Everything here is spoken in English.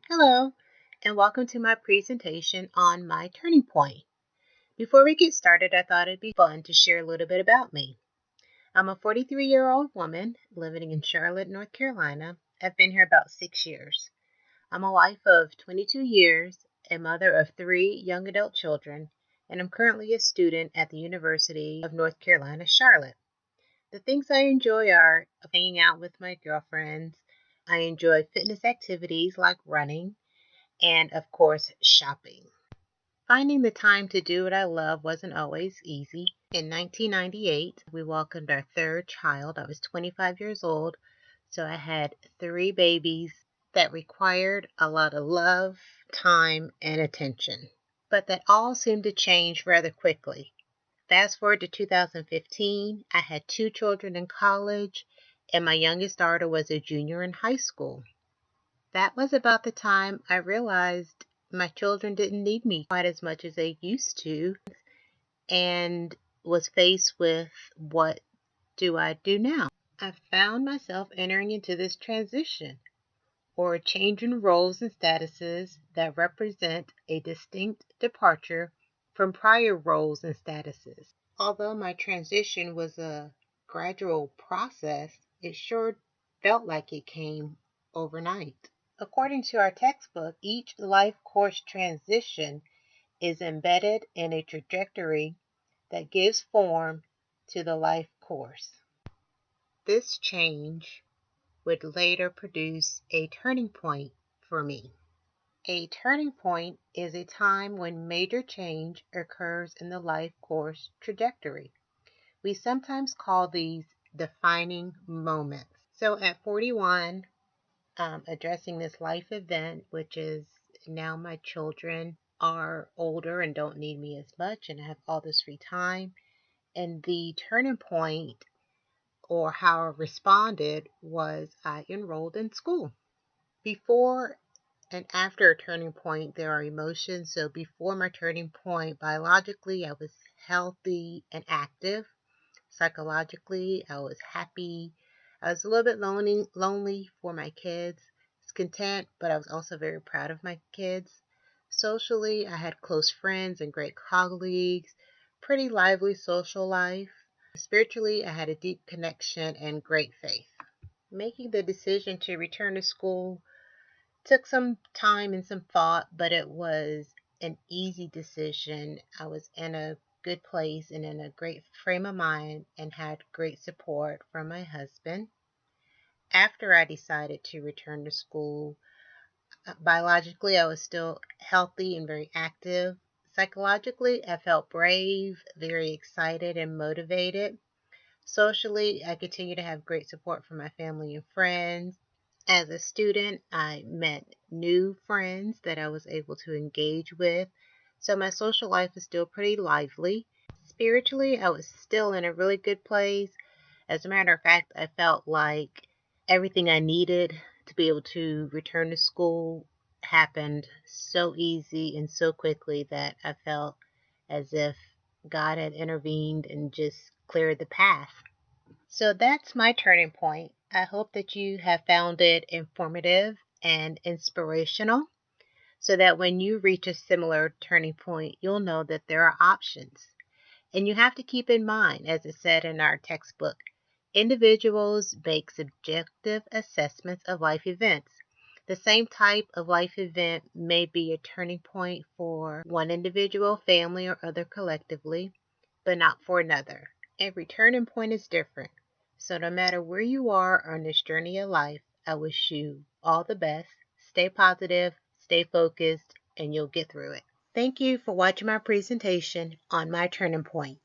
Hello, and welcome to my presentation on my turning point. Before we get started, I thought it'd be fun to share a little bit about me. I'm a 43-year-old woman living in Charlotte, North Carolina. I've been here about 6 years. I'm a wife of 22 years, a mother of 3 young adult children, and I'm currently a student at the University of North Carolina, Charlotte. The things I enjoy are hanging out with my girlfriends. I enjoy fitness activities like running and, of course, shopping. Finding the time to do what I love wasn't always easy. In 1998, we welcomed our third child. I was 25 years old, so I had 3 babies that required a lot of love, time, and attention. But that all seemed to change rather quickly. Fast forward to 2015, I had 2 children in college, and my youngest daughter was a junior in high school. That was about the time I realized my children didn't need me quite as much as they used to, and was faced with, what do I do now? I found myself entering into this transition, or change in roles and statuses that represent a distinct departure from prior roles and statuses. Although my transition was a gradual process, it sure felt like it came overnight. According to our textbook, each life course transition is embedded in a trajectory that gives form to the life course. This change would later produce a turning point for me. A turning point is a time when major change occurs in the life course trajectory. We sometimes call these defining moments. So at 41, addressing this life event, which is now my children are older and don't need me as much, and I have all this free time. And the turning point, or how I responded, was I enrolled in school. Before and after a turning point, there are emotions. So before my turning point, biologically, I was healthy and active. Psychologically, I was happy. I was a little bit lonely for my kids. I was content, but I was also very proud of my kids. Socially, I had close friends and great colleagues, pretty lively social life. Spiritually, I had a deep connection and great faith. Making the decision to return to school took some time and some thought, but it was an easy decision. I was in a good place and in a great frame of mind and had great support from my husband. After I decided to return to school, biologically, I was still healthy and very active. Psychologically, I felt brave, very excited, and motivated. Socially, I continue to have great support from my family and friends. As a student, I met new friends that I was able to engage with. So my social life is still pretty lively. Spiritually, I was still in a really good place. As a matter of fact, I felt like everything I needed to be able to return to school happened so easy and so quickly that I felt as if God had intervened and just cleared the path. So that's my turning point. I hope that you have found it informative and inspirational so that when you reach a similar turning point, you'll know that there are options. And you have to keep in mind, as it said in our textbook, individuals make subjective assessments of life events. The same type of life event may be a turning point for one individual, family, or other collectively, but not for another. Every turning point is different. So no matter where you are on this journey of life, I wish you all the best. Stay positive, stay focused, and you'll get through it. Thank you for watching my presentation on my turning point.